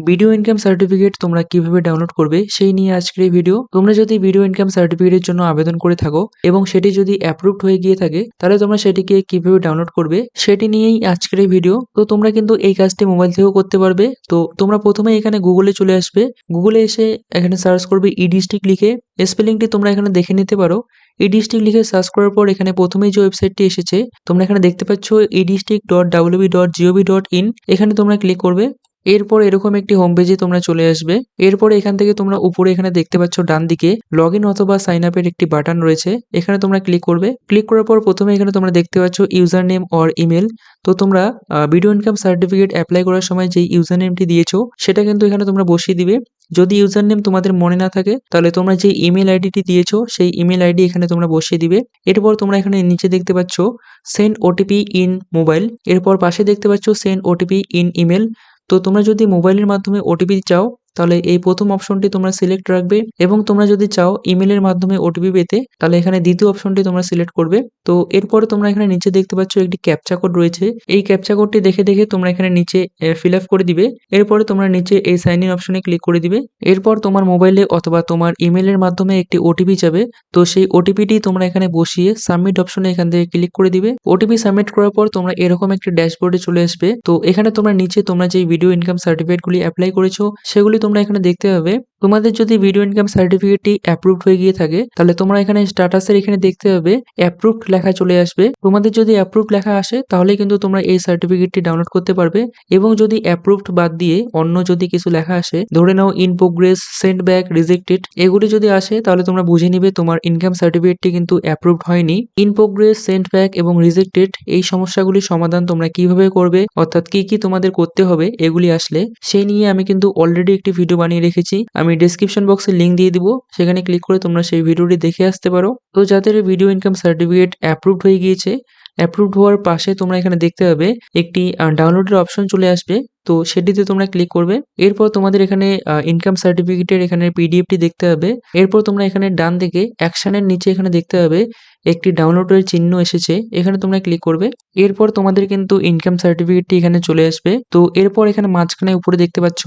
Video income certificate তোমরা কিভাবে download করবে সেই নিয়ে আজকের এই ভিডিও। তোমরা যদি ভিডিও ইনকাম সার্টিফিকেটের জন্য আবেদন করে থাকো এবং সেটি যদি অ্যাপ্রুভড হয়ে গিয়ে থাকে তাহলে তোমরা সেটিকে কিভাবে ডাউনলোড করবে সেটি নিয়েই আজকের এই ভিডিও। তো তোমরা কিন্তু এই কাজটি মোবাইল থেকেও করতে পারবে। তো তোমরা প্রথমে এখানে গুগলে চলে আসবে, গুগলে এসে এখানে সার্চ করবে ই ডিস্ট্রিক্ট লিখে, স্পেলিংটি তোমরা এখানে দেখে নিতে পারো। ই ডিস্ট্রিক্ট লিখে সার্চ করার পর এখানে প্রথমেই যে ওয়েবসাইটটি এসেছে তোমরা এখানে দেখতে পাচ্ছ edistrict.wb.gov.in, এখানে তোমরা ক্লিক করবে। এরপর এরকম একটি হোম পেজে তোমরা চলে আসবে। এরপরে এখান থেকে তোমরা উপরে এখানে দেখতে পাচ্ছ ডান দিকে লগ ইন অথবা সাইন আপের একটি বাটন রয়েছে, এখানে তোমরা ক্লিক করবে। ক্লিক করার পর প্রথমে এখানে তোমরা দেখতে পাচ্ছ ইউজার নেম অর ইমেল। তো তোমরা ভিডিও ইনকাম সার্টিফিকেট অ্যাপ্লাই করার সময় যে ইউজার নেমটি দিয়েছো সেটা কিন্তু এখানে তোমরা বসিয়ে দিবে। যদি ইউজার নেম তোমাদের মনে না থাকে তাহলে তোমরা যে ইমেল আইডিটি দিয়েছো সেই ইমেল আইডি এখানে তোমরা বসিয়ে দিবে। এরপর তোমরা এখানে নিচে দেখতে পাচ্ছ সেন্ড ওটিপি ইন মোবাইল, এরপর পাশে দেখতে পাচ্ছ সেন্ড ওটিপি ইন ইমেল। তো তোমরা যদি মোবাইলের মাধ্যমে ওটিপি চাও তাহলে এই প্রথম অপশনটি তোমরা সিলেক্ট রাখবে, এবং তোমরা যদি চাও ইমেলের মাধ্যমে ওটিপি পেতে তাহলে এখানে দ্বিতীয় অপশনটি তোমরা সিলেক্ট করবে। তো এরপরে তোমরা এখানে নিচে দেখতে পাচ্ছ একটি ক্যাপচা কোড রয়েছে, এই ক্যাপচা কোডটি দেখে দেখে তোমরা এখানে নিচে ফিল আপ করে দিবে। এরপরে তোমরা নিচে এই সাইন ইন অপশনে ক্লিক করে দিবে। এরপর তোমার মোবাইলে অথবা তোমার ইমেলের মাধ্যমে একটি ওটিপি যাবে, তো সেই ওটিপিটি তোমরা এখানে বসিয়ে সাবমিট অপশনে এখান থেকে ক্লিক করে দিবে। ওটিপি সাবমিট করার পর তোমরা এরকম একটি ড্যাশবোর্ডে চলে আসবে। তো এখানে তোমরা নিচে তোমরা যে ভিডিও ইনকাম সার্টিফিকেটগুলি অ্যাপ্লাই করেছো সেগুলি তোমরা এখানে দেখতে পাবে। তোমাদের যদি ভিডিও ইনকাম সার্টিফিকেটটি অ্যাপ্রুভড হয়ে গিয়ে থাকে তাহলে তোমরা এখানে স্ট্যাটাসের এখানে দেখতে পাবে অ্যাপ্রুভড লেখা চলে আসবে। তোমাদের যদি অ্যাপ্রুভড লেখা আসে তাহলে কিন্তু তোমরা এই সার্টিফিকেটটি ডাউনলোড করতে পারবে। এবং যদি অ্যাপ্রুভড বাদ দিয়ে অন্য যদি কিছু লেখা আসে, ধরে নাও in progress, send back, rejected, এগুলি যদি আসে তাহলে তোমরা বুঝে নিবে তোমার ইনকাম সার্টিফিকেটটি কিন্তু অ্যাপ্রুভড হয়নি। ইন প্রোগ্রেস, সেন্ড ব্যাক এবং রিজেক্টেড এই সমস্যাগুলির সমাধান তোমরা কিভাবে করবে, অর্থাৎ কি কি তোমাদের করতে হবে এগুলি আসলে, সেই নিয়ে আমি কিন্তু অলরেডি একটি ভিডিও বানিয়ে রেখেছি। আমি ডেসক্রিপশন বক্সে লিংক দিয়ে দিব, সেখানে ক্লিক করে তোমরা সেই ভিডিওটি দেখে আসতে পারো। তো যাদের ভিডিও ইনকাম সার্টিফিকেট অ্যাপ্রুভড হয়ে গিয়েছে, অ্যাপ্রুভড হওয়ার পাশে তোমরা এখানে দেখতে পাবে একটি ডাউনলোডের অপশন চলে আসবে, তো সেটিতে তোমরা ক্লিক করবে। এরপর তোমাদের এখানে ইনকাম সার্টিফিকেটের এখানে পিডিএফটি দেখতে হবে। এরপর তোমরা এখানে ডান দিকে অ্যাকশনের নিচে এখানে দেখতে পাবে একটি ডাউনলোডের চিহ্ন এসেছে, এখানে তোমরা ক্লিক করবে। এরপর তোমাদের কিন্তু ইনকাম সার্টিফিকেটটি এখানে চলে আসবে। তো এরপর এখানে মাঝখানে উপরে দেখতে পাচ্ছ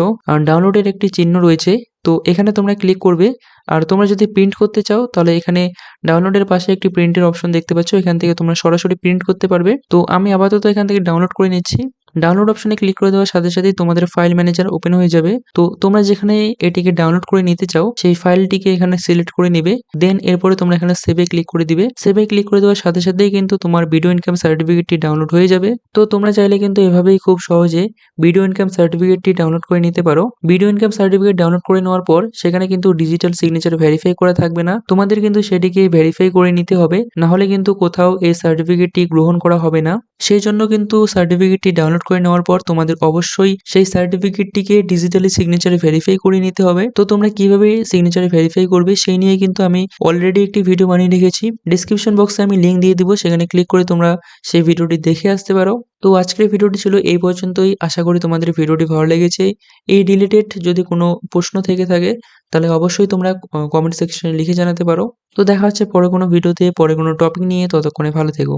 ডাউনলোডের একটি চিহ্ন রয়েছে, তো এখানে তোমরা ক্লিক করবে। আর তোমরা যদি প্রিন্ট করতে চাও তাহলে এখানে ডাউনলোডের পাশে একটি প্রিন্টের অপশন দেখতে পাচ্ছ, এখান থেকে তোমরা সরাসরি প্রিন্ট করতে পারবে। তো আমি আপাতত এখান থেকে ডাউনলোড করে নিচ্ছি। ডাউনলোড অপশনে ক্লিক করে দেওয়ার সাথে সাথেই তোমাদের ফাইল ম্যানেজার ওপেন হয়ে যাবে। তো তোমরা যেখানে এটিকে ডাউনলোড করে নিতে চাও সেই ফাইলটিকে এখানে সিলেক্ট করে নিবে। দেন এরপরে তোমরা এখানে সেভে ক্লিক করে দিবে। সেভে ক্লিক করে দেওয়ার সাথে সাথেই কিন্তু তোমার ভিডিও ইনকাম সার্টিফিকেটটি ডাউনলোড হয়ে যাবে। তো তোমরা চাইলে কিন্তু এভাবেই খুব সহজে ভিডিও ইনকাম সার্টিফিকেটটি ডাউনলোড করে নিতে পারো। ভিডিও ইনকাম সার্টিফিকেট ডাউনলোড করে নেওয়ার পর সেখানে কিন্তু ডিজিটাল সিগনেচার ভেরিফাই করা থাকবে না, তোমাদের কিন্তু সেটিকে ভেরিফাই করে নিতে হবে, না হলে কিন্তু কোথাও এই সার্টিফিকেটটি গ্রহণ করা হবে না। সেই জন্য কিন্তু সার্টিফিকেটটি ডাউনলোড করে নেওয়ার পর তোমাদের অবশ্যই সেই সার্টিফিকেটটিকে ডিজিটালি সিগনেচারে ভেরিফাই করে নিতে হবে। তো তোমরা কিভাবে সিগনেচারে ভেরিফাই করবে সেই নিয়ে কিন্তু আমি অলরেডি একটি ভিডিও বানিয়ে রেখেছি, ডিসক্রিপশন বক্সে আমি লিংক দিয়ে দিব, সেখানে ক্লিক করে তোমরা সেই ভিডিওটি দেখে আসতে পারো। তো আজকের ভিডিওটি ছিল এই পর্যন্তই, আশা করি তোমাদের ভিডিওটি ভালো লেগেছে। এই রিলেটেড যদি কোনো প্রশ্ন থেকে থাকে তাহলে অবশ্যই তোমরা কমেন্ট সেকশনে লিখে জানাতে পারো। তো দেখা হচ্ছে পরে কোনো ভিডিওতে, পরে কোনো টপিক নিয়ে, ততক্ষণে ভালো থেকো।